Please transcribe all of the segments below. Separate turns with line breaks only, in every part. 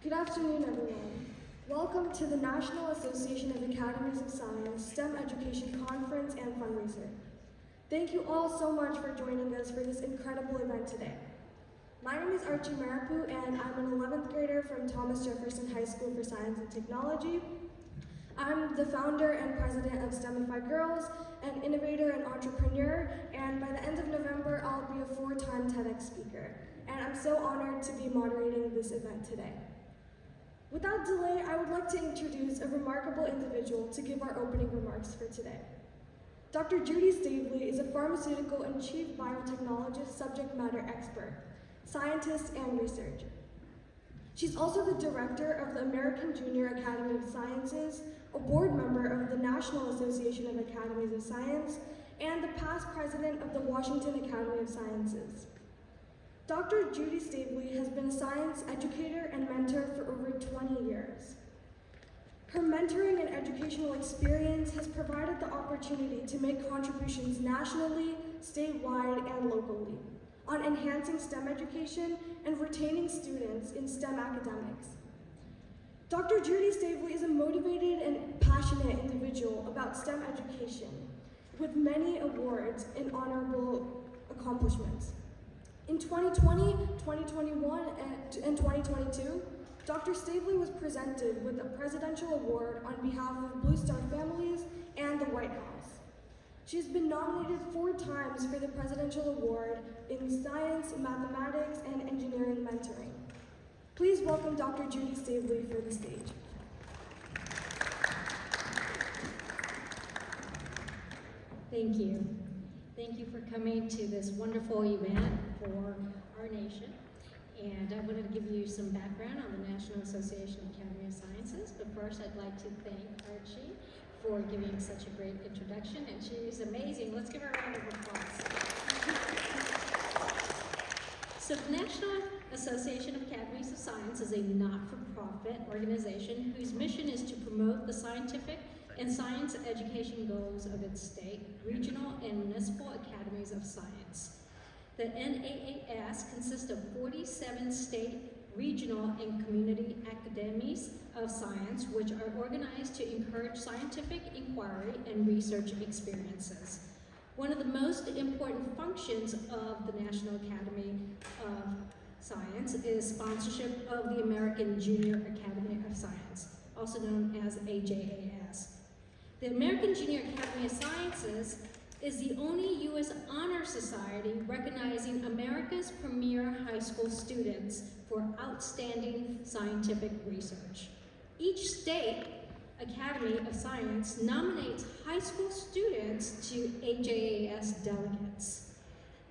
Good afternoon, everyone. Welcome to the National Association of Academies of Science STEM Education Conference and Fundraiser. Thank you all so much for joining us for this incredible event today. My name is Archi Marrapu, and I'm an 11th grader from Thomas Jefferson High School for Science and Technology. I'm the founder and president of STEMify Girls, an innovator and entrepreneur, and by the end of November, I'll be a 4-time TEDx speaker. And I'm so honored to be moderating this event today. Without delay, I would like to introduce a remarkable individual to give our opening remarks for today. Dr. Judy Staveley is a pharmaceutical and chief biotechnologist subject matter expert, scientist, and researcher. She's also the director of the American Junior Academy of Sciences, a board member of the National Association of Academies of Science, and the past president of the Washington Academy of Sciences. Dr. Judy Staveley has been a science educator and mentor for over 20 years. Her mentoring and educational experience has provided the opportunity to make contributions nationally, statewide, and locally on enhancing STEM education and retaining students in STEM academics. Dr. Judy Staveley is a motivated and passionate individual about STEM education with many awards and honorable accomplishments. In 2020, 2021, and 2022, Dr. Staveley was presented with a presidential award on behalf of Blue Star Families and the White House. She's been nominated 4 times for the Presidential Award in Science, Mathematics, and Engineering Mentoring. Please welcome Dr. Judy Staveley for the stage.
Thank you. Thank you for coming to this wonderful event for our nation. And I wanted to give you some background on the National Association of Academy of Sciences, but first I'd like to thank Archi for giving such a great introduction, and she is amazing. Let's give her a round of applause. So the National Association of Academies of Science is a not-for-profit organization whose mission is to promote the scientific and science education goals of its state, regional, and municipal academies of science. The NAAS consists of 47 state, regional, and community academies of science, which are organized to encourage scientific inquiry and research experiences. One of the most important functions of the National Academy of Science is sponsorship of the American Junior Academy of Science, also known as AJAS. The American Junior Academy of Sciences is the only U.S. honor society recognizing America's premier high school students for outstanding scientific research. Each state Academy of Science nominates high school students to AJAS delegates.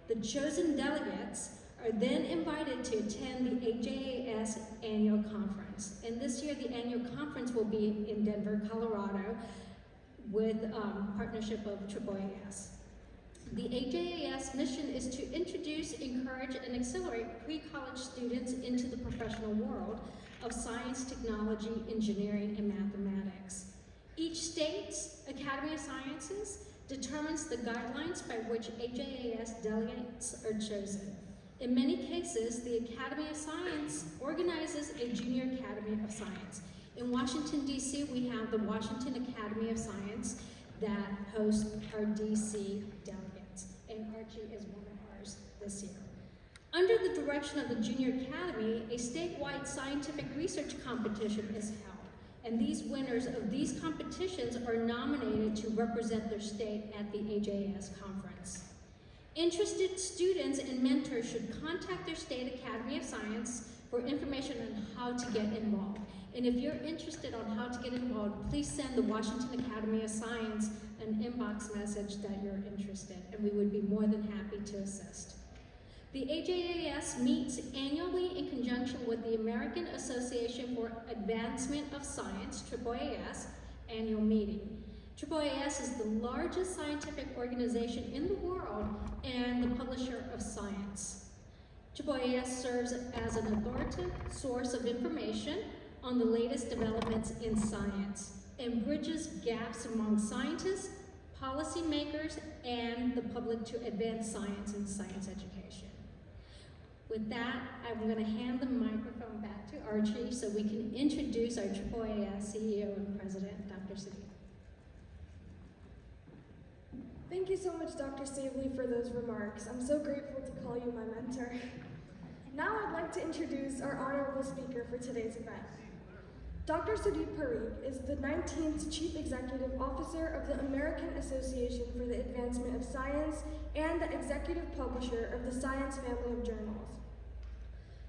The chosen delegates are then invited to attend the AJAS annual conference. And this year the annual conference will be in Denver, Colorado, with partnership of AAAS. The AJAS mission is to introduce, encourage, and accelerate pre-college students into the professional world of science, technology, engineering, and mathematics. Each state's Academy of Sciences determines the guidelines by which AJAS delegates are chosen. In many cases, the Academy of Science organizes a Junior Academy of Science. In Washington, D.C., we have the Washington Academy of Science that hosts our D.C. delegates, and Archi is one of ours this year. Under the direction of the Junior Academy, a statewide scientific research competition is held, and these winners of these competitions are nominated to represent their state at the AJAS conference. Interested students and mentors should contact their state Academy of Science for information on how to get involved. And if you're interested on how to get involved, please send the Washington Academy of Science an inbox message that you're interested, and we would be more than happy to assist. The AJAS meets annually in conjunction with the American Association for Advancement of Science, AAAS, annual meeting. AAAS is the largest scientific organization in the world and the publisher of science. AAAS serves as an authoritative source of information on the latest developments in science and bridges gaps among scientists, policymakers, and the public to advance science and science education. With that, I'm going to hand the microphone back to Archi so we can introduce our AAAS CEO and President, Dr. Sudip.
Thank you so much, Dr. Staveley, for those remarks. I'm so grateful to call you my mentor. Now I'd like to introduce our honorable speaker for today's event. Dr. Sudip Parikh is the 19th Chief Executive Officer of the American Association for the Advancement of Science and the Executive Publisher of the Science family of journals.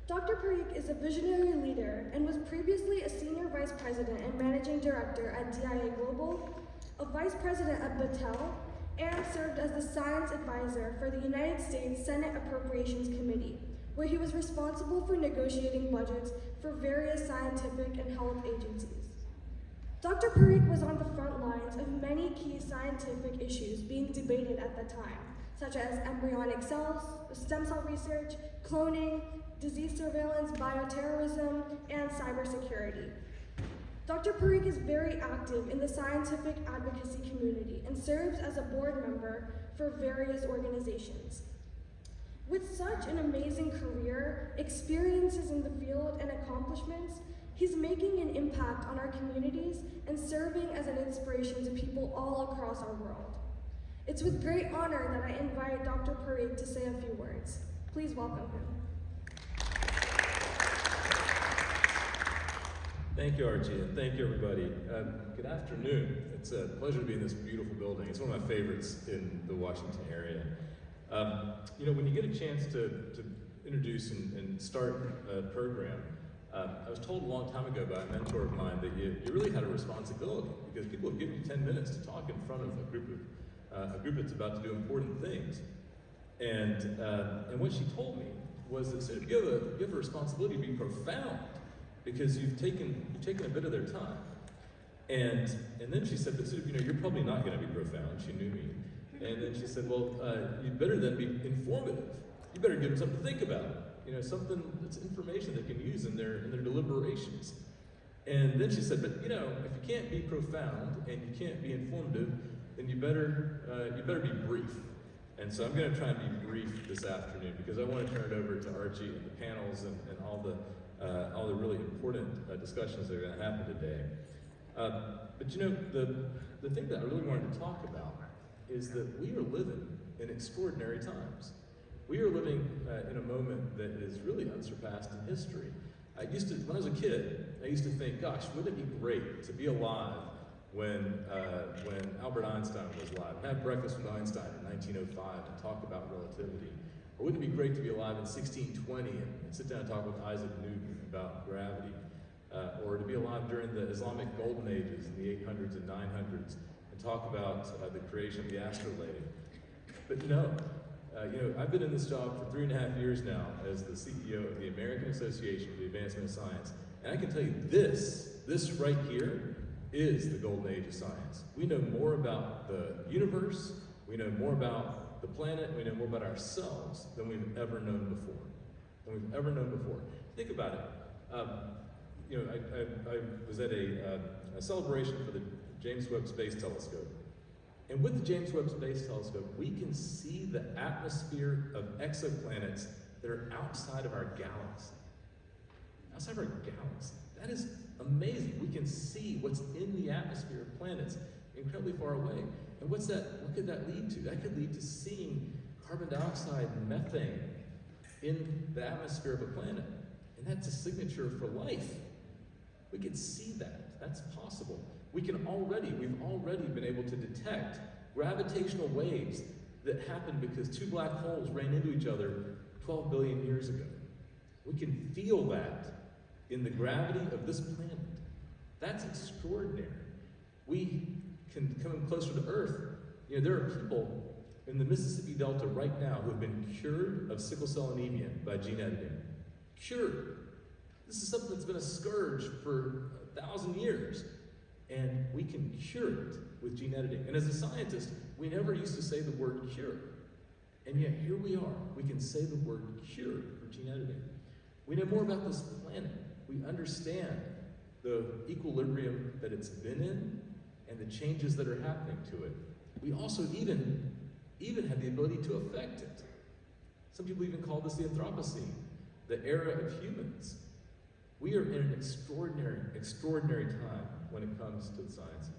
Dr. Parikh is a visionary leader and was previously a Senior Vice President and Managing Director at DIA Global, a Vice President at Battelle, and served as the Science Advisor for the United States Senate Appropriations Committee, where he was responsible for negotiating budgets for various scientific and health agencies. Dr. Parikh was on the front lines of many key scientific issues being debated at the time, such as embryonic cells, stem cell research, cloning, disease surveillance, bioterrorism, and cybersecurity. Dr. Parikh is very active in the scientific advocacy community and serves as a board member for various organizations. With such an amazing career, experiences in the field, and accomplishments, he's making an impact on our communities and serving as an inspiration to people all across our world. It's with great honor that I invite Dr. Parikh to say a few words. Please welcome him.
Thank you, Archie, and thank you, everybody. Good afternoon. It's a pleasure to be in this beautiful building. It's one of my favorites in the Washington area. You know, when you get a chance to introduce and start a program, I was told a long time ago by a mentor of mine that you really had a responsibility because people have given you 10 minutes to talk in front of a group that's about to do important things. And what she told me was that Sudip, you have a responsibility to be profound because you've taken a bit of their time. And then she said, but Sudip, you know, you're probably not going to be profound. She knew me. And then she said, well, you better then be informative. You better give them something to think about. You know, something that's information they can use in their deliberations. And then she said, but you know, if you can't be profound and you can't be informative, then you better be brief. And so I'm going to try and be brief this afternoon because I want to turn it over to Archie and the panels and all the really important discussions that are going to happen today. But you know, the thing that I really wanted to talk about is that we are living in extraordinary times. We are living in a moment that is really unsurpassed in history. When I was a kid, I used to think, gosh, wouldn't it be great to be alive when Albert Einstein was alive, and have breakfast with Einstein in 1905 and talk about relativity? Or wouldn't it be great to be alive in 1620 and sit down and talk with Isaac Newton about gravity? Or to be alive during the Islamic golden ages in the 800s and 900s and talk about the creation of the astrolabe. But no, you know, I've been in this job for 3.5 years now as the CEO of the American Association for the Advancement of Science. And I can tell you this right here is the golden age of science. We know more about the universe, we know more about the planet, we know more about ourselves than we've ever known before. Think about it. You know, I was at a celebration for the James Webb Space Telescope. And with the James Webb Space Telescope, we can see the atmosphere of exoplanets that are outside of our galaxy. Outside of our galaxy. That is amazing. We can see what's in the atmosphere of planets incredibly far away. And what could that lead to? That could lead to seeing carbon dioxide and methane in the atmosphere of a planet. And that's a signature for life. We can see that. That's possible. We've already been able to detect gravitational waves that happened because two black holes ran into each other 12 billion years ago. We can feel that in the gravity of this planet. That's extraordinary. We can come closer to Earth. You know, there are people in the Mississippi Delta right now who have been cured of sickle cell anemia by gene editing. Cured. This is something that's been a scourge for 1,000 years. And we can cure it with gene editing. And as a scientist, we never used to say the word cure. And yet here we are. We can say the word cure for gene editing. We know more about this planet. We understand the equilibrium that it's been in and the changes that are happening to it. We also even have the ability to affect it. Some people even call this the Anthropocene, the era of humans. We we are in an extraordinary time when it comes to the sciences.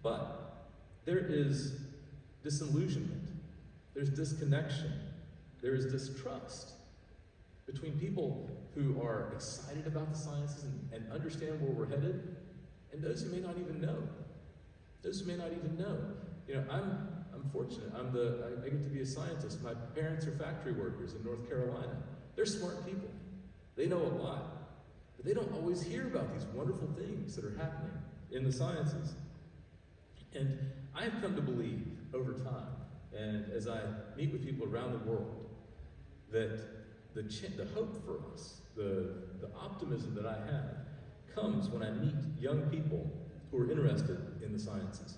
But there is disillusionment, there's disconnection, there is distrust between people who are excited about the sciences and understand where we're headed, and those who may not even know. Those who may not even know. You know, I'm fortunate. I get to be a scientist. My parents are factory workers in North Carolina. They're smart people. They know a lot, but they don't always hear about these wonderful things that are happening in the sciences. And I've come to believe over time, and as I meet with people around the world, that the hope for us, the optimism that I have, comes when I meet young people who are interested in the sciences.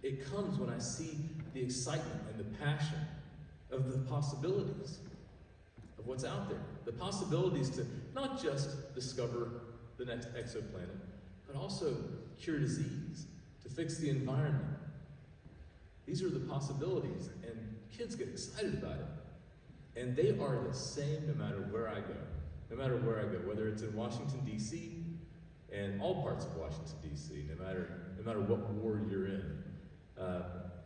It comes when I see the excitement and the passion of the possibilities of what's out there. The possibilities to not just discover the next exoplanet, but also cure disease, to fix the environment. These are the possibilities, and kids get excited about it. And they are the same no matter where I go. No matter where I go, whether it's in Washington, D.C., and all parts of Washington, D.C., no matter what ward you're in,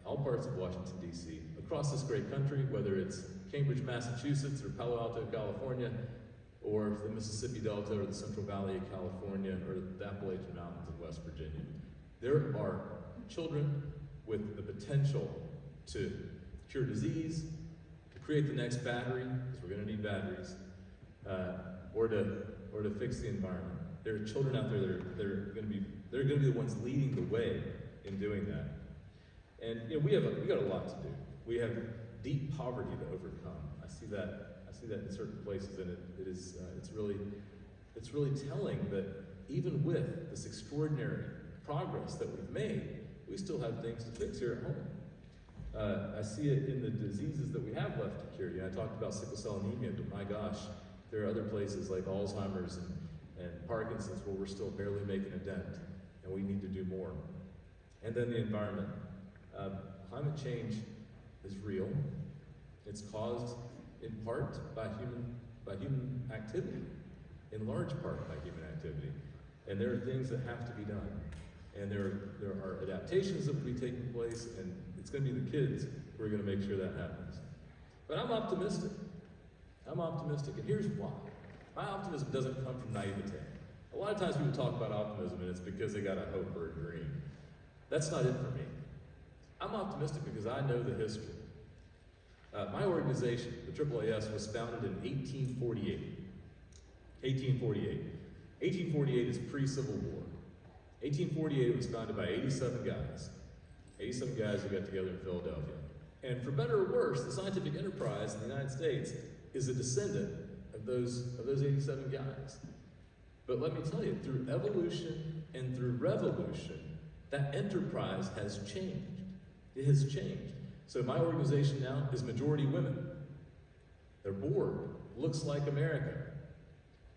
all parts of Washington, D.C., across this great country, whether it's Cambridge, Massachusetts, or Palo Alto, California, or the Mississippi Delta, or the Central Valley of California, or the Appalachian Mountains of West Virginia. There are children with the potential to cure disease, to create the next battery, because we're going to need batteries, or to fix the environment. There are children out there that are going to be the ones leading the way in doing that. And you know, we got a lot to do. We have deep poverty to overcome. I see that in certain places, and it's really telling that even with this extraordinary progress that we've made, we still have things to fix here at home. I see it in the diseases that we have left to cure. You know, I talked about sickle cell anemia, but my gosh, there are other places like Alzheimer's and Parkinson's where we're still barely making a dent, and we need to do more. And then the environment. Climate change is real. It's caused in part by human activity, in large part by human activity. And there are things that have to be done. And there are adaptations that will be taking place, and it's going to be the kids who are going to make sure that happens. But I'm optimistic. And here's why. My optimism doesn't come from naivete. A lot of times people talk about optimism, and it's because they got a hope or a dream. That's not it for me. I'm optimistic because I know the history. My organization, the AAAS, was founded in 1848. 1848 is pre-Civil War. 1848, it was founded by 87 guys. 87 guys who got together in Philadelphia. And for better or worse, the scientific enterprise in the United States is a descendant of those 87 guys. But let me tell you, through evolution and through revolution, that enterprise has changed. It has changed. So my organization now is majority women. Their board looks like America.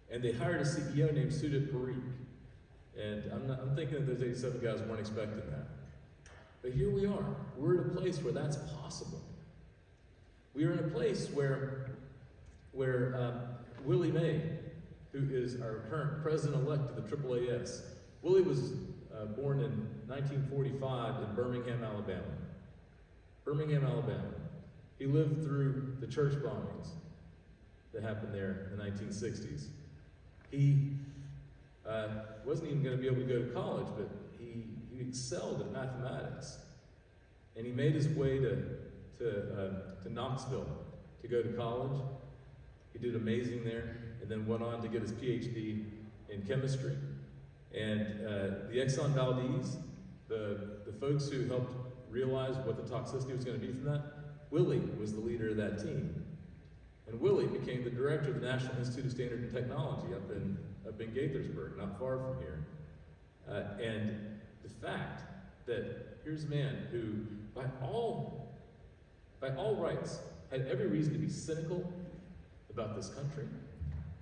And they hired a CEO named Sudip Parikh. And I'm thinking that those 87 guys weren't expecting that. But here we are. We're at a place where that's possible. We are in a place where Willie May, who is our current president-elect of the AAAS, Willie was born in 1945 in Birmingham, Alabama. He lived through the church bombings that happened there in the 1960s. He wasn't even going to be able to go to college, but he excelled at mathematics. And he made his way to Knoxville to go to college. He did amazing there, and then went on to get his PhD in chemistry. And the Exxon Valdez, the folks who helped realize what the toxicity was going to be from that, Willie was the leader of that team. And Willie became the director of the National Institute of Standard and Technology up in Gaithersburg, not far from here. And the fact that here's a man who, by all rights, had every reason to be cynical about this country,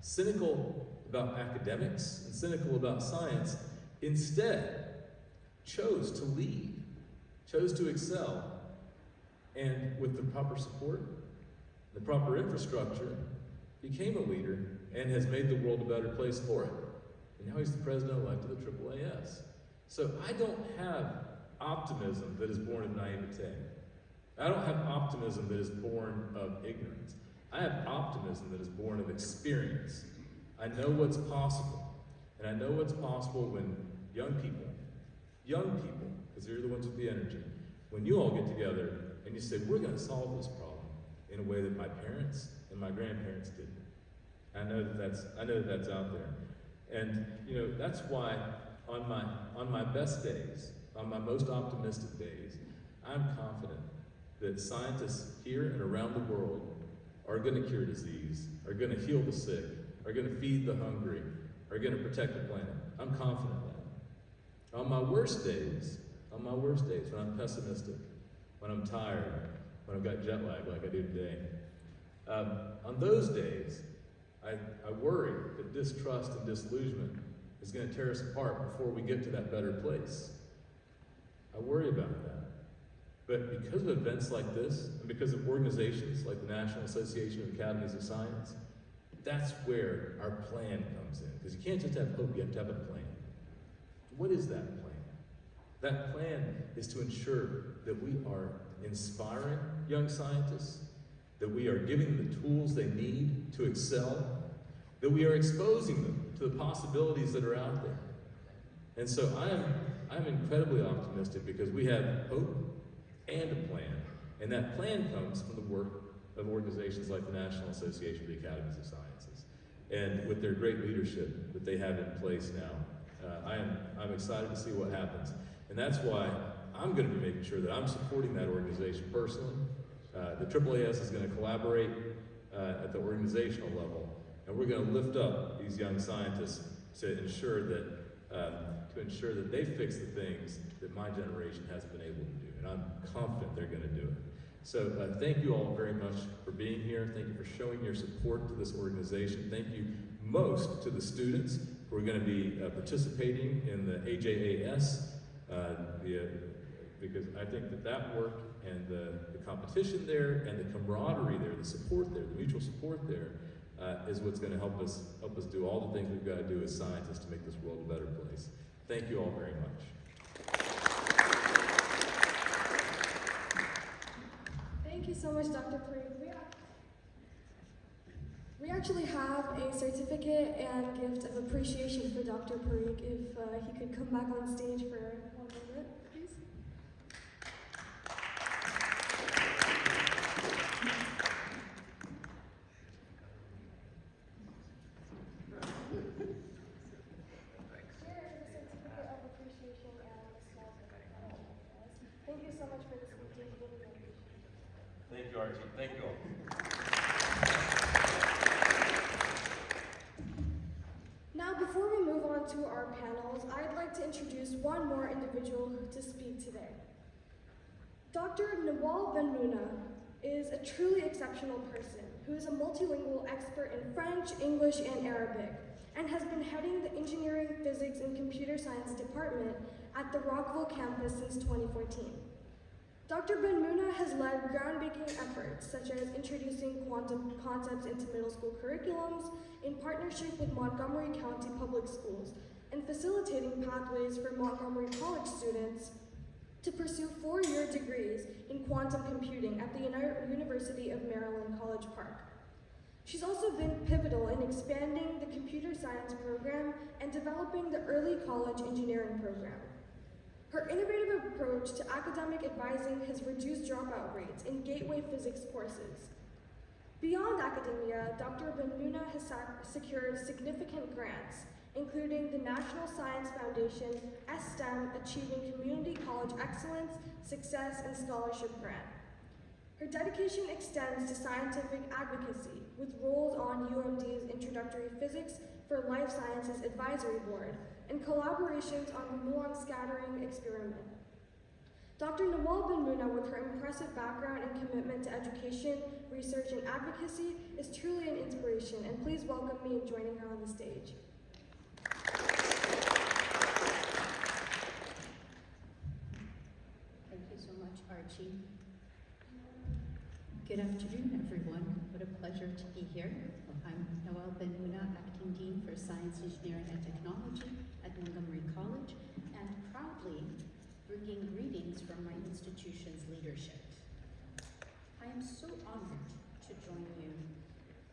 cynical about academics, and cynical about science, instead chose to lead, chose to excel, and with the proper support, the proper infrastructure, became a leader and has made the world a better place for it. And now he's the president-elect of the AAAS. So I don't have optimism that is born of naivete. I don't have optimism that is born of ignorance. I have optimism that is born of experience. I know what's possible. And I know what's possible when young people, because they're the ones with the energy, when you all get together and you say, we're going to solve this problem in a way that my parents and my grandparents didn't. I know that that's out there. And you know, that's why on my best days, on my most optimistic days, I'm confident that scientists here and around the world are going to cure disease, are going to heal the sick, are going to feed the hungry, are going to protect the planet. I'm confident in that. On my worst days, when I'm pessimistic, when I'm tired, when I've got jet lag like I do today, on those days, I worry that distrust and disillusionment is going to tear us apart before we get to that better place. I worry about that. But because of events like this, and because of organizations like the National Association of Academies of Science, that's where our plan comes in. Because you can't just have hope, you have to have a plan. What is that plan? That plan is to ensure that we are inspiring young scientists, that we are giving them the tools they need to excel, that we are exposing them to the possibilities that are out there. And so I'm incredibly optimistic because we have hope and a plan. And that plan comes from the work of organizations like the National Association of the Academies of Sciences. And with their great leadership that they have in place now, I'm excited to see what happens. And that's why I'm going to be making sure that I'm supporting that organization personally. The AAAS is going to collaborate at the organizational level, and we're going to lift up these young scientists to ensure that they fix the things that my generation hasn't been able to do. And I'm confident they're going to do it. So thank you all very much for being here. Thank you for showing your support to this organization. Thank you most to the students who are going to be participating in the AJAS, because I think that work and the competition there and the camaraderie there, the support there, the mutual support there, is what's going to help us do all the things we've got to do as scientists to make this world a better place. Thank you all very much.
Thank you so much, Dr. Parikh. We actually have a certificate and gift of appreciation for Dr. Parikh. If he could come back on stage for 1 minute, please. Thank you so much for this meeting.
Thank you, Archie. Thank you all.
Now, before we move on to our panels, I'd like to introduce one more individual to speak today. Dr. Nawal Benmouna is a truly exceptional person who is a multilingual expert in French, English, and Arabic, and has been heading the Engineering, Physics, and Computer Science Department at the Rockville campus since 2014. Dr. Benmouna has led groundbreaking efforts such as introducing quantum concepts into middle school curriculums in partnership with Montgomery County Public Schools and facilitating pathways for Montgomery College students to pursue 4-year degrees in quantum computing at the University of Maryland, College Park. She's also been pivotal in expanding the computer science program and developing the early college engineering program. Her innovative approach to academic advising has reduced dropout rates in gateway physics courses. Beyond academia, Dr. Benmouna has secured significant grants, including the National Science Foundation STEM Achieving Community College Excellence, Success, and Scholarship Grant. Her dedication extends to scientific advocacy, with roles on UMD's Introductory Physics for Life Sciences Advisory Board, and collaborations on the muon scattering experiment. Dr. Nawal Benmouna, with her impressive background and commitment to education, research, and advocacy, is truly an inspiration, and please welcome me in joining her on the stage.
Thank you so much, Archie. Good afternoon, everyone. What a pleasure to be here. I'm Nawal Benmouna,
for Science, Engineering, and Technology at Montgomery College, and proudly bringing greetings from my institution's leadership. I am so honored to join you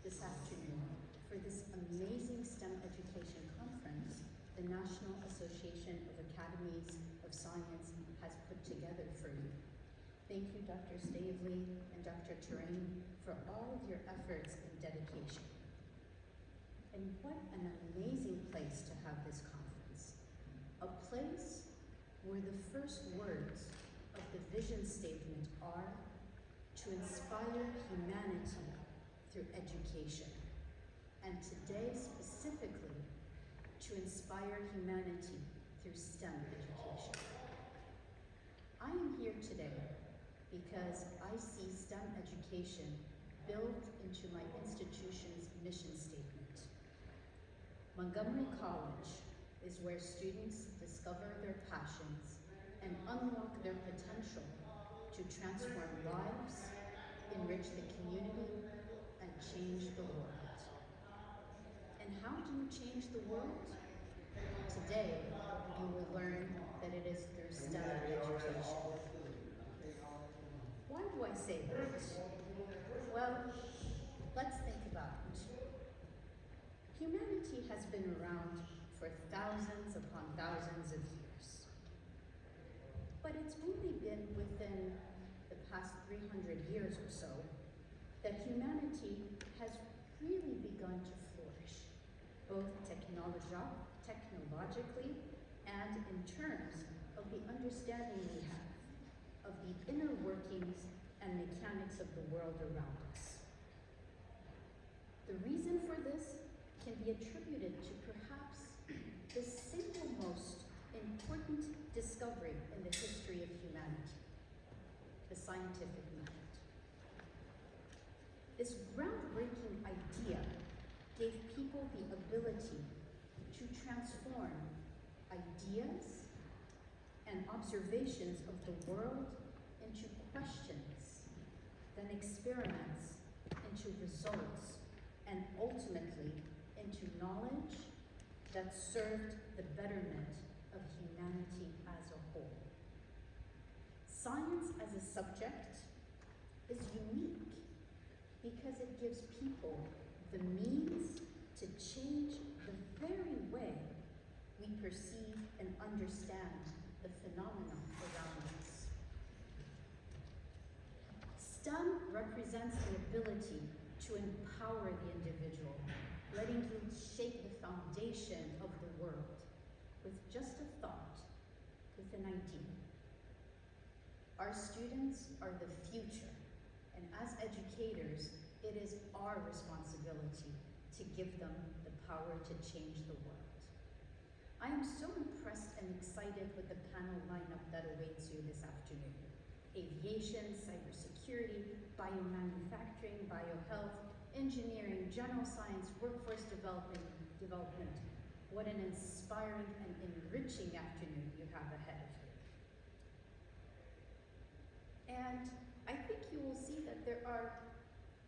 this afternoon for this amazing STEM education conference the National Association of Academies of Science has put together for you. Thank you, Dr. Staveley and Dr. Terrain, for all of your efforts and dedication. And what an amazing place to have this conference. A place where the first words of the vision statement are to inspire humanity through education. And today specifically, to inspire humanity through STEM education. I am here today because I see STEM education built into my institution's mission statement. Montgomery College is where students discover their passions and unlock their potential to transform lives, enrich the community, and change the world. And how do you change the world? Today, you will learn that it is through STEM education. Why do I say that? Well, let's think about it. Humanity has been around for thousands upon thousands of years. But it's only been within the past 300 years or so that humanity has really begun to flourish, both technologically and in terms of the understanding we have of the inner workings and mechanics of the world around us. The reason for this can be attributed to perhaps the single most important discovery in the history of humanity, the scientific method. This groundbreaking idea gave people the ability to transform ideas and observations of the world into questions, then experiments into results, and ultimately into knowledge that served the betterment of humanity as a whole. Science as a subject is unique because it gives people the means to change the very way we perceive and understand the phenomena around us. STEM represents the ability to empower the individual, letting him shape the foundation of the world with just a thought, with an idea. Our students are the future, and as educators, it is our responsibility to give them the power to change the world. I am so impressed and excited with the panel lineup that awaits you this afternoon. Aviation, cybersecurity, biomanufacturing, biohealth, engineering, general science, workforce development. What an inspiring and enriching afternoon you have ahead of you. And I think you will see that there are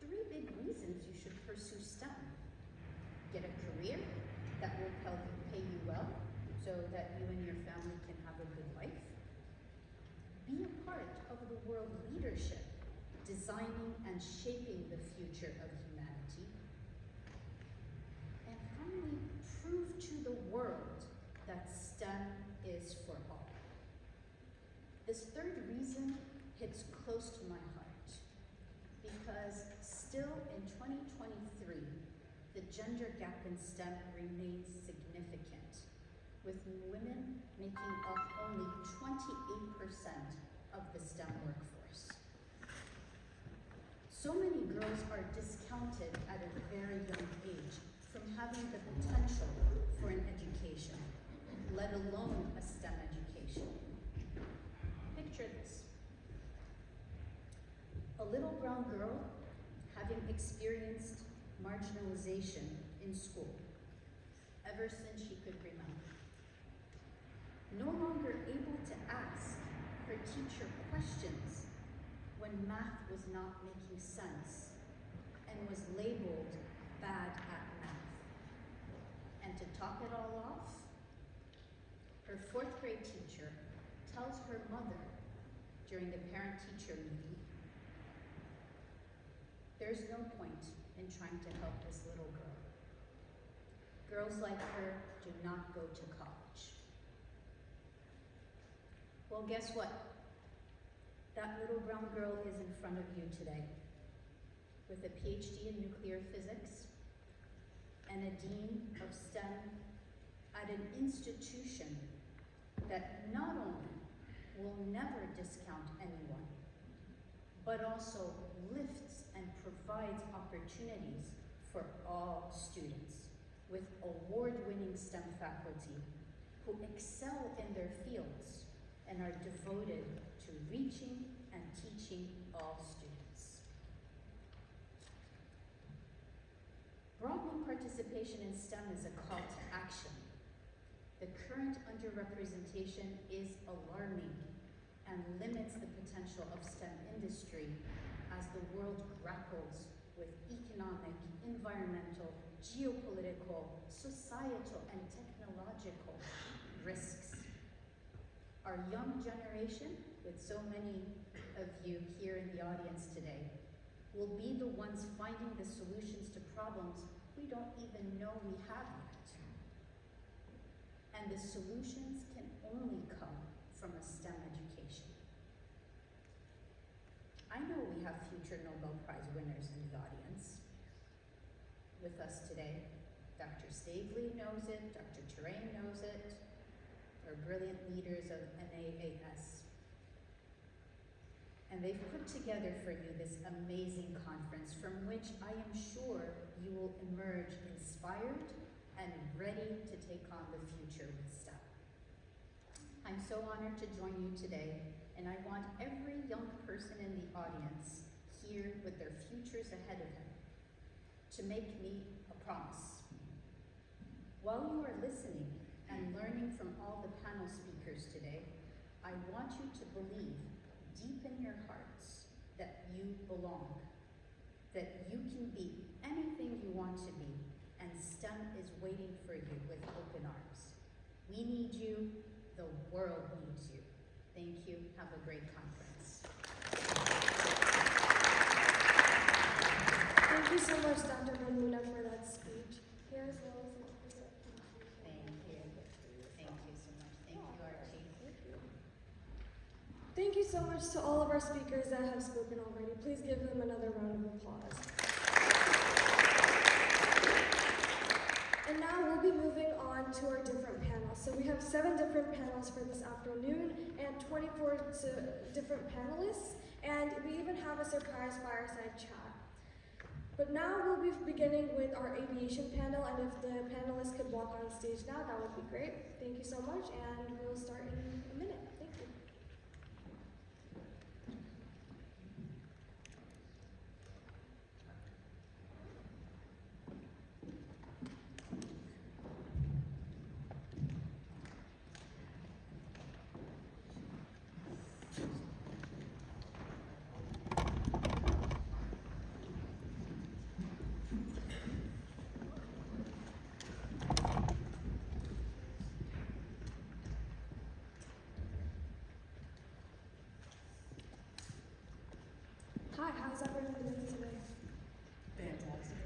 3 big reasons you should pursue STEM. Get a career that will pay you well so that you and your family can have a good life. Be a part of the world leadership, designing and shaping the future of humanity. And finally, prove to the world that STEM is for all. This 3rd reason hits close to my heart because still in 2023, the gender gap in STEM remains significant, with women making up only 28% of the STEM workforce. So many girls are discounted at a very young age from having the potential for an education, let alone a STEM education. Picture this. A little brown girl having experienced marginalization in school ever since she could remember. No longer able to ask her teacher questions when math was not making sense and was labeled bad at math. And And to top it all off, her 4th grade teacher tells her mother during the parent-teacher meeting, there's no point in trying to help this little girl. Girls like her do not go to college. Well, guess what? That little brown girl is in front of you today with a PhD in nuclear physics and a dean of STEM at an institution that not only will never discount anyone, but also lifts and provides opportunities for all students with award-winning STEM faculty who excel in their fields and are devoted to reaching and teaching all students. Broadening participation in STEM is a call to action. The current underrepresentation is alarming and limits the potential of STEM industry as the world grapples with economic, environmental, geopolitical, societal, and technological risks. Our young generation, with so many of you here in the audience today, will be the ones finding the solutions to problems we don't even know we have yet. And the solutions can only come from a STEM education. I know we have future Nobel Prize winners in the audience. With us today, Dr. Staveley knows it, Dr. Terrain knows it, our brilliant leaders of NAAS. And they've put together for you this amazing conference from which I am sure you will emerge inspired and ready to take on the future with STEM. I'm so honored to join you today, and I want every young person in the audience here with their futures ahead of them to make me a promise. While you are listening and learning from all the panel speakers today, I want you to believe deep in your hearts that you belong, that you can be anything you want to be, and STEM is waiting for you with open arms. We need you, the world needs you. Thank you, have a great conference.
Thank you so much, Dr. Benmouna, for that speech. Here as well as
Thank you. Thank you so much. Thank you, Archie.
Thank you so much to all of our speakers that have spoken already. Please give them another round of applause. And now we'll be moving on to our different panels. So we have 7 different panels for this afternoon and 24 different panelists, and we even have a surprise fireside chat. But now we'll be beginning with our aviation panel, and if the panelists could walk on stage now, that would be great. Thank you so much, and we'll start in a minute. Thank you. Hi, how's everyone doing today?
Fantastic.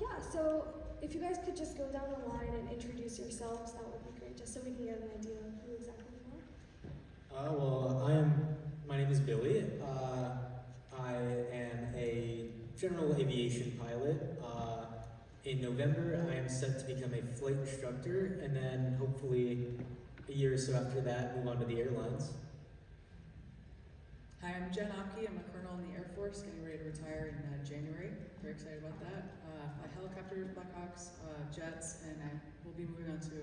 Yeah, so if you guys could just go down the line and introduce yourselves, that would be great, just so we can get an idea of who exactly you are.
Well, my name is Billy. I am a general aviation pilot. In November, I am set to become a flight instructor, and then hopefully a year or so after that, move on to the airlines.
Hi, I'm Jenn Aupke. I'm a colonel in the Air Force, getting ready to retire in January. Very excited about that. Fly helicopters, Blackhawks, jets, and I will be moving on to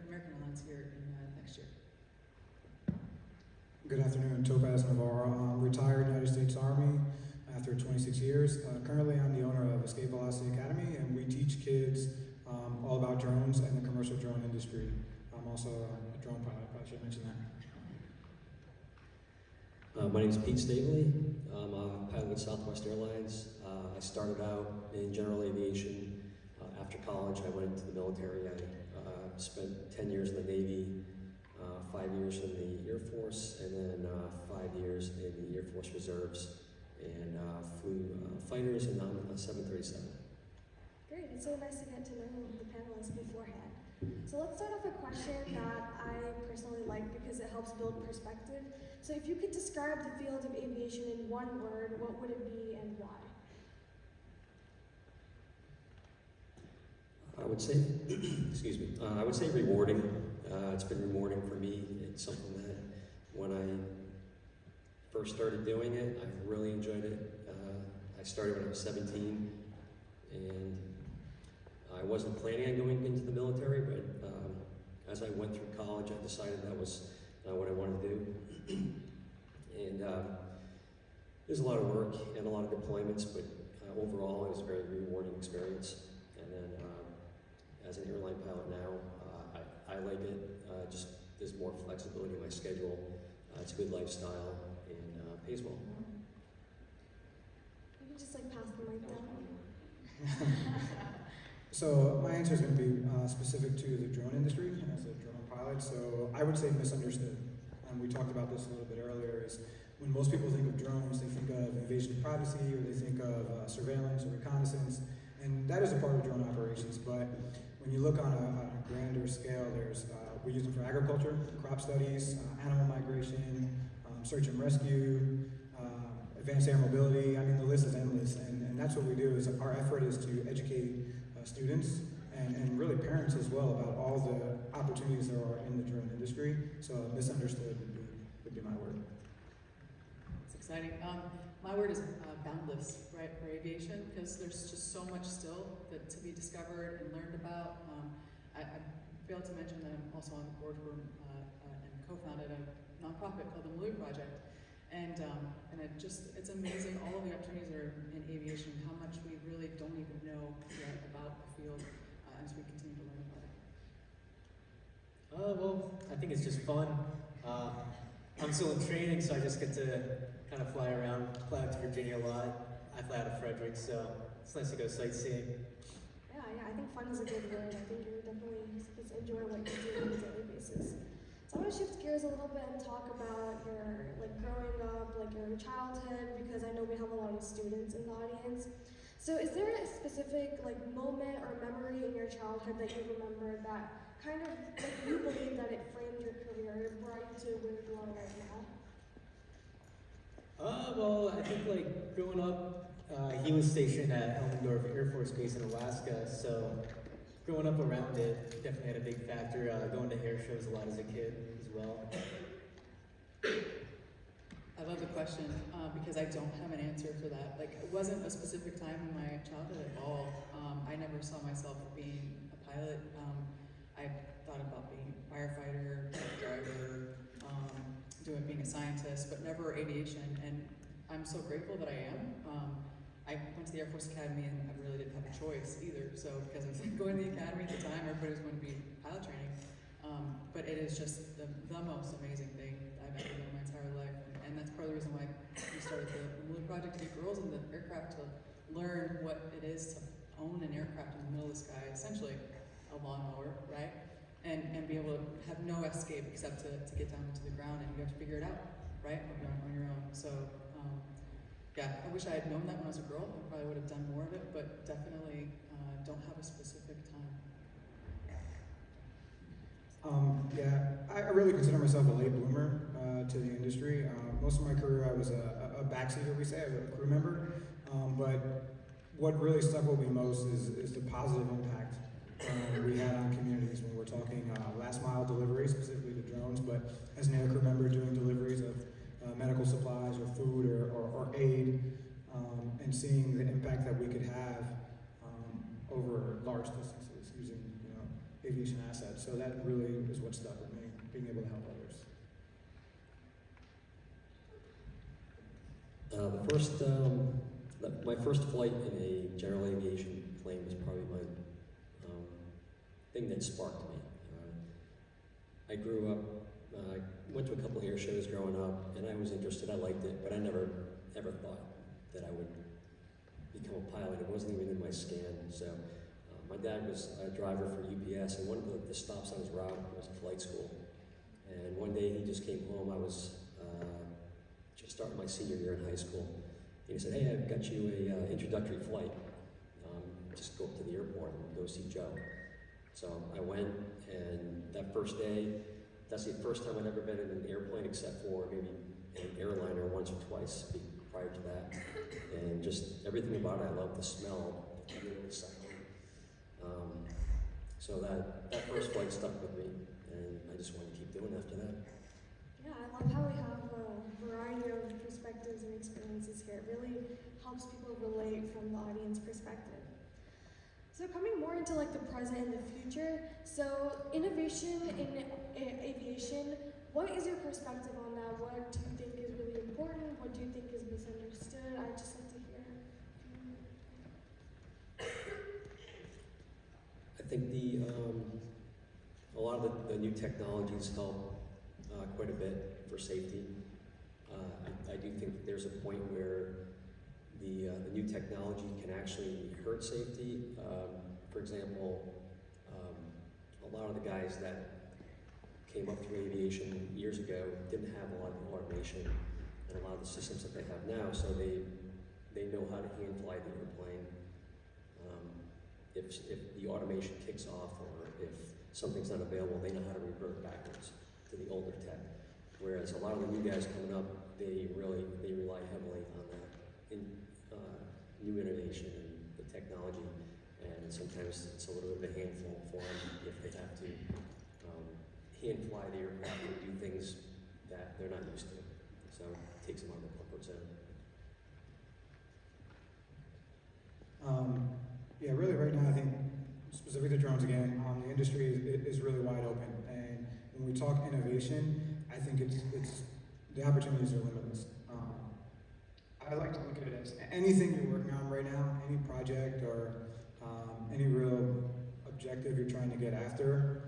American Airlines here in next year.
Good afternoon, Topaz, Navarro. Retired United States Army after 26 years. Currently, I'm the owner of Escape Velocity Academy, and we teach kids all about drones and the commercial drone industry. I'm also a drone pilot, I should mention that.
My name is Pete Staveley. I'm a pilot with Southwest Airlines. I started out in general aviation. After college, I went into the military. I spent 10 years in the Navy, 5 years in the Air Force, and then 5 years in the Air Force Reserves, and flew fighters and on a 737.
Great, it's so nice to get to know the panelists beforehand. So let's start off a question that I personally like because it helps build perspective. So if you could describe the field of aviation in one word, what would it be and why?
I would say, excuse me, I would say rewarding. It's been rewarding for me. It's something that when I first started doing it, I really enjoyed it. I started when I was 17, and I wasn't planning on going into the military, but as I went through college, I decided that was what I wanted to do. And there's a lot of work and a lot of deployments, but overall, it was a very rewarding experience. And then as an airline pilot now, I like it. Just there's more flexibility in my schedule. It's a good lifestyle and pays well.
You can just like pass the mic down.
So my answer is going to be specific to the drone industry as a drone pilot. So I would say misunderstood. We talked about this a little bit earlier. Is when most people think of drones, they think of invasion of privacy, or they think of surveillance or reconnaissance, and that is a part of drone operations. But when you look on a grander scale, there's we use them for agriculture, crop studies, animal migration, search and rescue, advanced air mobility. I mean, the list is endless, and that's what we do. Is our effort is to educate students and really parents as well about all the opportunities there are in the drone industry. So misunderstood would be my word.
It's exciting. My word is boundless, right, for aviation, because there's just so much still to be discovered and learned about. I failed to mention that I'm also on the board for and co-founded a nonprofit called the Moderator Project. And it's amazing all of the opportunities that are in aviation, how much we really don't even know yet about the field as we continue to learn about it.
Well, I think it's just fun. I'm still in training, so I just get to kind of fly around, fly out to Virginia a lot. I fly out of Frederick, so it's nice to go sightseeing.
Yeah, I think fun is a good word. I think you're definitely supposed to enjoy what you do on a daily basis. So I want to shift gears a little bit and talk about your growing up, your childhood, because I know we have a lot of students in the audience. So is there a specific moment or memory in your childhood that you remember that kind of you believe that it framed your career and brought you to where you are right now?
Well, I think growing up, he was stationed at Elmendorf Air Force Base in Alaska, so growing up around it definitely had a big factor. Going to air shows a lot as a kid as well.
I love the question because I don't have an answer for that. It wasn't a specific time in my childhood at all. I never saw myself being a pilot. I thought about being a firefighter, truck driver, being a scientist, but never aviation. And I'm so grateful that I am. I went to the Air Force Academy and I really didn't have a choice either. So because I was going to the academy at the time, everybody was going to be pilot training. But it is just the most amazing thing I've ever done in my entire life. And that's part of the reason why we started the Moon Project to get girls in the aircraft to learn what it is to own an aircraft in the middle of the sky, essentially a lawnmower, right? And be able to have no escape except to get down to the ground, and you have to figure it out, right, on your own. So, yeah, I wish I had known that when I was a girl. I probably would have done more of it, but definitely don't have a specific time.
Yeah, I really consider myself a late bloomer to the industry. Most of my career I was a backseater, we say, a crew member. But what really stuck with me most is the positive impact we had on communities when we're talking last mile deliveries, specifically the drones, but as an air crew member doing deliveries of medical supplies or food or aid, and seeing the impact that we could have over large distances using aviation assets. So that really is what stuck with me, being able to help others.
My first flight in a general aviation plane was probably my thing that sparked me. I grew up I went to a couple air shows growing up, and I was interested. I liked it, but I never ever thought that I would become a pilot. It wasn't even in my scan. So my dad was a driver for UPS, and one of the stops on his route was flight school. And one day he just came home. I was just starting my senior year in high school. And he said, "Hey, I've got you a introductory flight. Just go up to the airport and go see Joe." So I went, and that first day, that's the first time I'd ever been in an airplane except for maybe in an airliner once or twice prior to that. And just everything about it, I loved the smell, the feel, the sound. So that first flight stuck with me, and I just wanted to keep doing it after that.
Yeah, I love how we have a variety of perspectives and experiences here. It really helps people relate from the audience perspective. So coming more into like the present and the future, so innovation in aviation, what is your perspective on that? What do you think is really important? What do you think is misunderstood? I'd just like to hear.
I think a lot of the new technologies help quite a bit for safety. I do think there's a point where the new technology can actually hurt safety. For example, a lot of the guys that came up through aviation years ago didn't have a lot of automation and a lot of the systems that they have now, so they know how to hand fly the airplane. If the automation kicks off or if something's not available, they know how to revert backwards to the older tech. Whereas a lot of the new guys coming up, they rely heavily on that new innovation and the technology, and sometimes it's a little bit of a handful for them if they have to hand fly the aircraft and do things that they're not used to. So it takes them out of their comfort zone.
Yeah, really right now I think, specific to drones again, the industry is really wide open, and when we talk innovation, I think it's the opportunities are limitless. I like to look at it as anything you're working on right now, any project or any real objective you're trying to get after,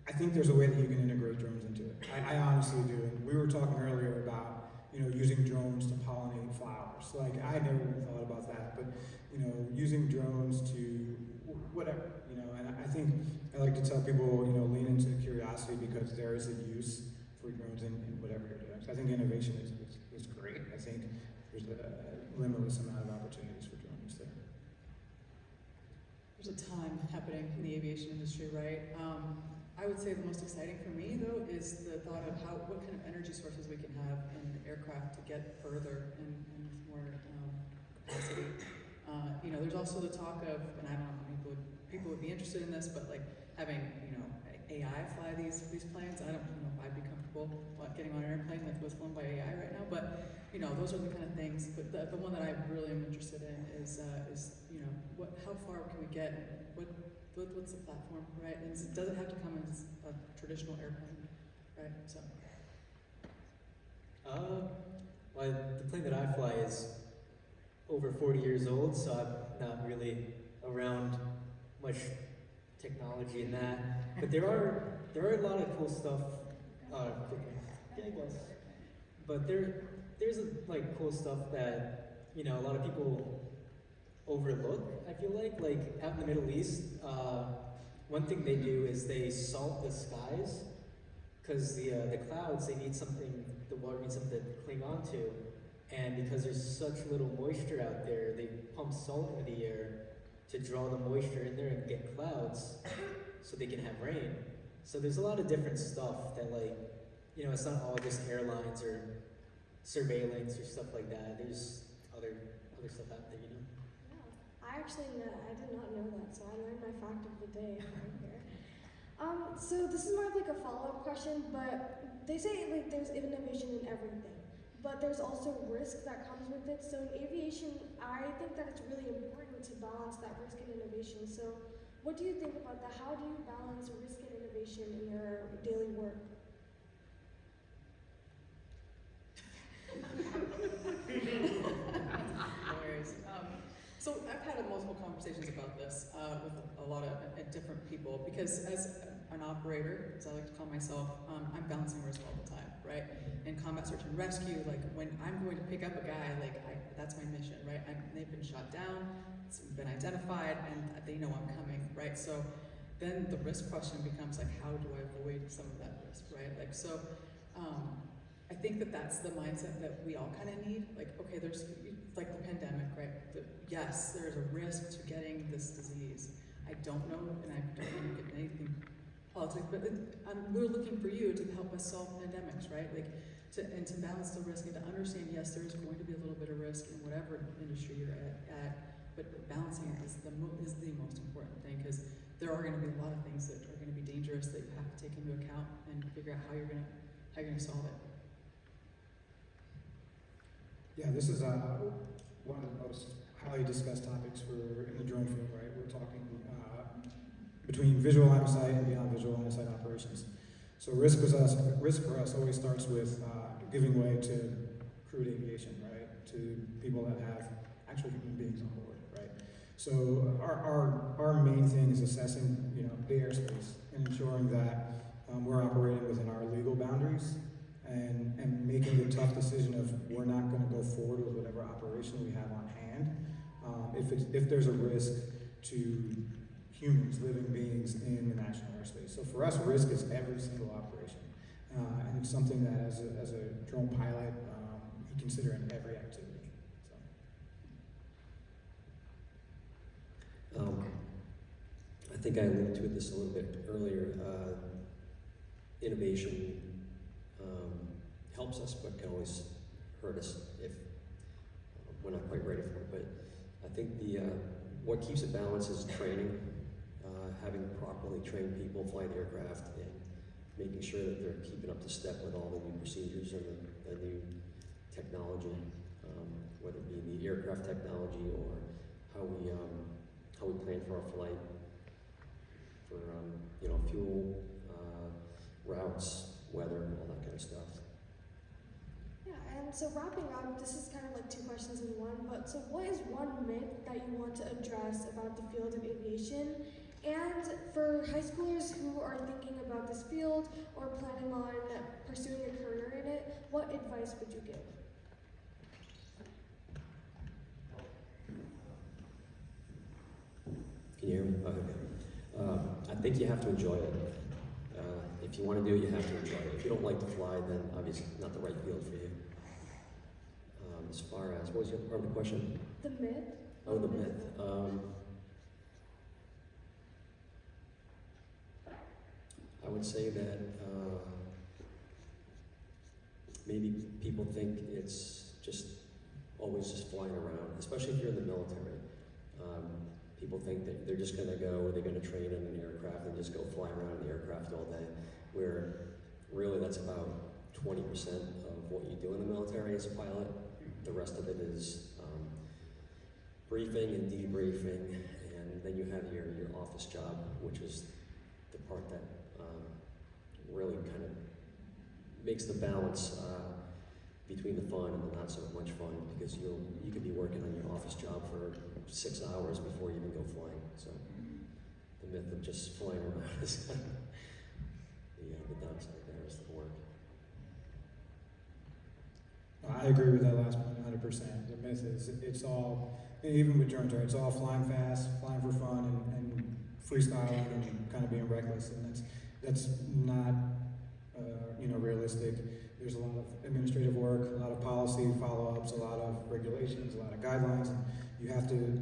I think there's a way that you can integrate drones into it. I honestly do. And we were talking earlier about, using drones to pollinate flowers. Like, I never even thought about that, but, using drones to whatever, and I think I like to tell people, lean into curiosity because there is a use for drones in whatever you're doing. So I think innovation is great. I think there's a limitless amount of opportunities for drone use there.
There's a ton happening in the aviation industry, right? I would say the most exciting for me, though, is the thought of what kind of energy sources we can have in aircraft to get further and more capacity. There's also the talk of, and I don't know how many people would be interested in this, but like having, AI fly these planes. I don't know if I'd be comfortable getting on an airplane that was flown by AI right now, but those are the kind of things. But the one that I really am interested in is how far can we get? What's the platform, right? And does it have to come as a traditional airplane, right? So.
Well, the plane that I fly is over 40 years old, so I'm not really around much technology in that. But there are a lot of cool stuff. Yeah, I guess. But there's cool stuff that a lot of people overlook. I feel like out in the Middle East, one thing they do is they salt the skies because the clouds, the water needs something to cling on to, and because there's such little moisture out there, they pump salt into the air to draw the moisture in there and get clouds so they can have rain. So there's a lot of different stuff that it's not all just airlines or surveillance or stuff like that. There's other stuff out there,
I did not know that, so I learned my fact of the day right here. So this is more of like a follow-up question, but they say there's innovation in everything, but there's also risk that comes with it. So in aviation, I think that it's really important to balance that risk and innovation. So what do you think about that? How do you balance risk and innovation in your daily work?
No worries. So I've had multiple conversations about this with a lot of at different people, because as an operator, as I like to call myself, I'm balancing risk all the time, right? In combat search and rescue, like when I'm going to pick up a guy, like that's my mission, right? They've been shot down, it's been identified, and they know I'm coming, right? So then the risk question becomes like, how do I avoid some of that risk, right? Like, so I think that that's the mindset that we all kind of need. Like, okay, there's like the pandemic, right? Yes, there's a risk to getting this disease. I don't know, and I don't want to get anything politics, but we're looking for you to help us solve pandemics, right? Like, to balance the risk and to understand, yes, there's going to be a little bit of risk in whatever industry you're at, but balancing it is the most important thing, because there are going to be a lot of things that are going to be dangerous that you have to take into account and figure out how you're going to solve it.
Yeah, this is one of the most highly discussed topics in the drone field, right? We're talking between visual line of sight and beyond visual line of sight operations. So risk for us always starts with giving way to crewed aviation, right? To people that have actual human beings on board, right? So our main thing is assessing, the airspace and ensuring that we're operating within our legal boundaries and making the tough decision of we're not going to go forward with whatever operation we have on hand if there's a risk to humans, living beings in the national airspace. So for us, risk is every single operation, and it's something that as a drone pilot, we consider in every activity. So.
I think I alluded to this a little bit earlier. Innovation helps us, but can always hurt us if we're not quite ready for it. But I think what keeps it balanced is training, having properly trained people fly the aircraft, and making sure that they're keeping up to step with all the new procedures and the new technology, whether it be the aircraft technology or how we plan for our flight, for fuel, routes, weather, all that kind of stuff.
Yeah, and so wrapping up, this is kind of like two questions in one, but so what is one myth that you want to address about the field of aviation? And for high schoolers who are thinking about this field or planning on pursuing a career in it, what advice would you give?
Can you hear me? Okay. I think you have to enjoy it. If you want to do it, you have to enjoy it. If you don't like to fly, then obviously not the right field for you. As far as, what was the other part of the question?
The myth?
Oh, the myth. I would say that maybe people think it's just always just flying around, especially if you're in the military. People think that they're just going to go, they're going to train in an aircraft and just go fly around in the aircraft all day, where really that's about 20% of what you do in the military as a pilot. The rest of it is briefing and debriefing, and then you have your office job, which is the part that really kind of makes the balance between the fun and the not so much fun, because you could be working on your office job for 6 hours before you even go flying. So the myth of just flying around is the downside there is the work.
I agree with that last point 100%. The myth is it's all, even with drones, right? It's all flying fast, flying for fun, and freestyling and kind of being reckless, and that's not realistic. There's a lot of administrative work, a lot of policy follow-ups, a lot of regulations, a lot of guidelines, and you have to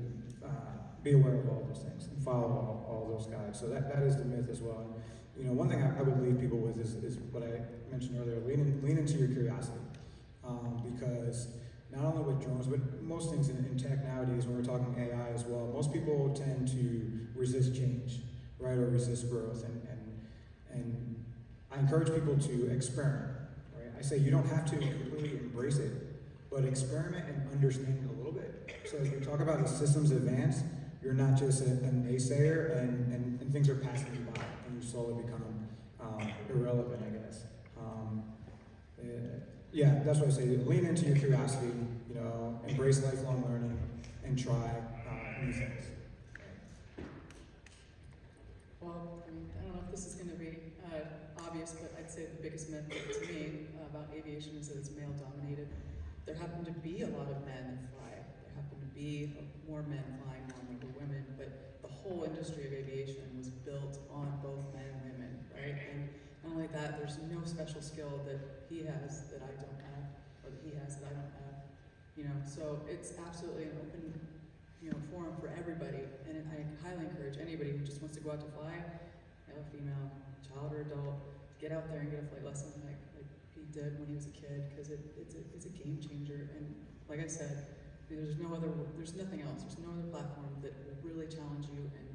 be aware of all those things and follow all those guides. So that is the myth as well. And, one thing I would leave people with is what I mentioned earlier: lean into your curiosity, because not only with drones, but most things in tech nowadays, when we're talking AI as well, most people tend to resist change, right, or resist growth, and I encourage people to experiment. I say you don't have to completely embrace it, but experiment and understand it a little bit. So as we talk about the systems advance, you're not just an naysayer and things are passing you by and you slowly become irrelevant, I guess. That's what I say. Lean into your curiosity, embrace lifelong learning and try new things.
Well, I mean, I don't know if this is going to be obvious, but I'd say the biggest myth to me about aviation is that it's male dominated. There happen to be a lot of men that fly. There happen to be more men flying than there were women, but the whole industry of aviation was built on both men and women, right? And not only that, there's no special skill that he has that I don't have, or that he has that I don't have. You know, so it's absolutely an open, forum for everybody, and I highly encourage anybody who just wants to go out to fly, male or female, child or adult, to get out there and get a flight lesson like he did when he was a kid, because it's a game changer. And like I said, there's nothing else. There's no other platform that will really challenge you and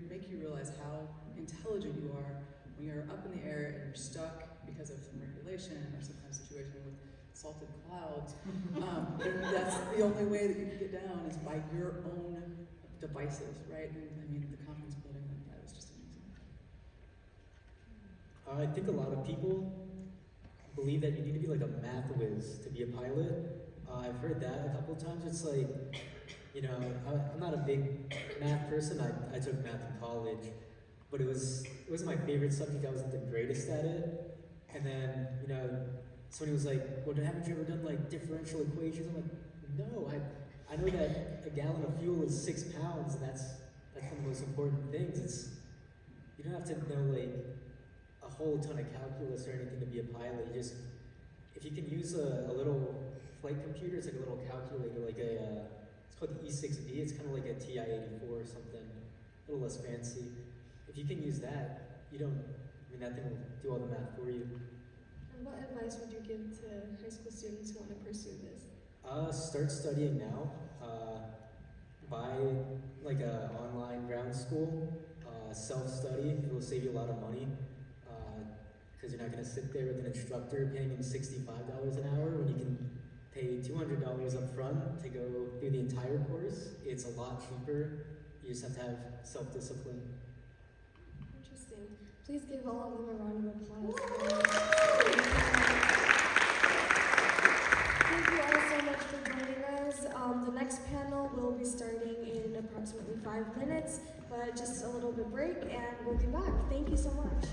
make you realize how intelligent you are when you're up in the air and you're stuck because of some regulation or some kind of situation with salted clouds. And that's the only way that you can get down is by your own devices, right? And I mean, the conference building, that was just amazing.
I think a lot of people believe that you need to be like a math whiz to be a pilot. I've heard that a couple of times. It's like, I'm not a big math person. I took math in college, but it wasn't my favorite subject. I wasn't the greatest at it. And then, somebody was like, well, haven't you ever done like differential equations? I'm like, no, I know that a gallon of fuel is 6 pounds, and that's one of the most important things. You don't have to know like a whole ton of calculus or anything to be a pilot. You just, if you can use a little flight computer, it's like a little calculator, like it's called the E6B, it's kind of like a TI-84 or something, a little less fancy. If you can use that, that thing will do all the math for you.
And what advice would you give to high school students who want to pursue this?
Start studying now. Buy like a online ground school. Self-study. It will save you a lot of money because you're not going to sit there with an instructor paying him $65 an hour when you can pay $200 up front to go through the entire course. It's a lot cheaper. You just have to have self-discipline.
Interesting. Please give all of them a round of applause. Thank you all so much for joining us. The next panel will be starting in approximately 5 minutes, but just a little bit break, and we'll be back. Thank you so much.